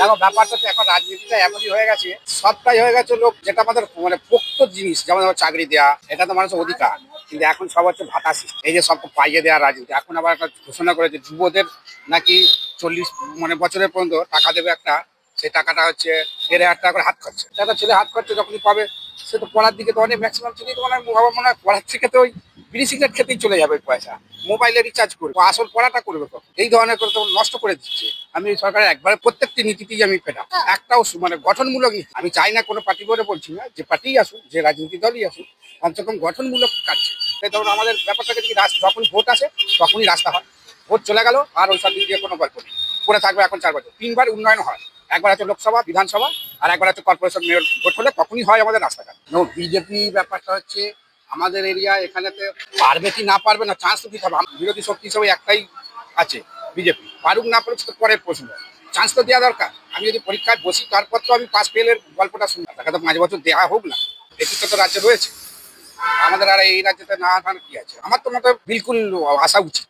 দেখো ব্যাপারটা তো এখন রাজনীতিটা এমনই হয়ে গেছে, সবটাই হয়ে গেছে লোক যেটা আমাদের মানে পোক্ত জিনিস, যেমন ধরো চাকরি দেওয়া, এটা তো মানুষের অধিকার। কিন্তু এখন সব হচ্ছে ভাতা system। এই যে সব পাইয়ে দেওয়া রাজনীতি, এখন আবার একটা ঘোষণা করেছে যুবদের নাকি 40 মানে বছরের পর্যন্ত টাকা দেবে একটা, সেই টাকাটা হচ্ছে 1,500 টাকা করে হাত খরচা। একটা ছেলে হাত খরচা যখনই পাবে, সে তো পড়ার দিকে তো অনেক ম্যাক্সিমাম ছেলে তো মনে হয় পড়ার থেকে তো ওই বিড়ি সিগারেট খেতেই চলে যাবে পয়সা, মোবাইলে রিচার্জ করবে, আসল পড়াটা করবে কখন? এই ধরনের করে তো নষ্ট করে দিচ্ছে। আমি সরকারের একবারে প্রত্যেকটি নীতিতেই আমি পেটা একটাও মানে গঠনমূলক নীতি। আমি চাই না কোনো পার্টি বলে বলছি না, যে পার্টিই আসুক, যে রাজনীতি দলই আসুক, কমসে কম গঠনমূলক কাটছে। তাই ধরুন আমাদের ব্যাপারটাকে যদি যখন ভোট আসে তখনই রাস্তা হয়, ভোট চলে গেল আর ওই সব দিক দিয়ে কোনো গল্প নেই, পড়ে থাকবে। এখন 4 বছর 3বার উন্নয়ন হয়, একবার হচ্ছে লোকসভা বিধানসভা, আর একবার হচ্ছে কর্পোরেশন মেয়র ভোট হলে তখনই হয় আমাদের রাস্তাঘাট। বিজেপি ব্যাপারটা হচ্ছে আমাদের এরিয়া এখানেতে পারবে কি না পারবে না, চান্স তো দিতে হবে। বিরোধী শক্তি হিসেবে একটাই আছে বিজেপি, পারুক না পারুক তো পরের প্রশ্ন, চান্স তো দেওয়া দরকার। আমি যদি পরীক্ষায় বসি তারপর তো আমি পাস ফেলের গল্পটা শুনি, তাকে তো 5 বছর দেওয়া হোক না, নেতৃত্ব তো রাজ্যে রয়েছে আমাদের। আর এই রাজ্যতে না থাকার কি আছে, আমার তো মতে বিলকুল আসা উচিত।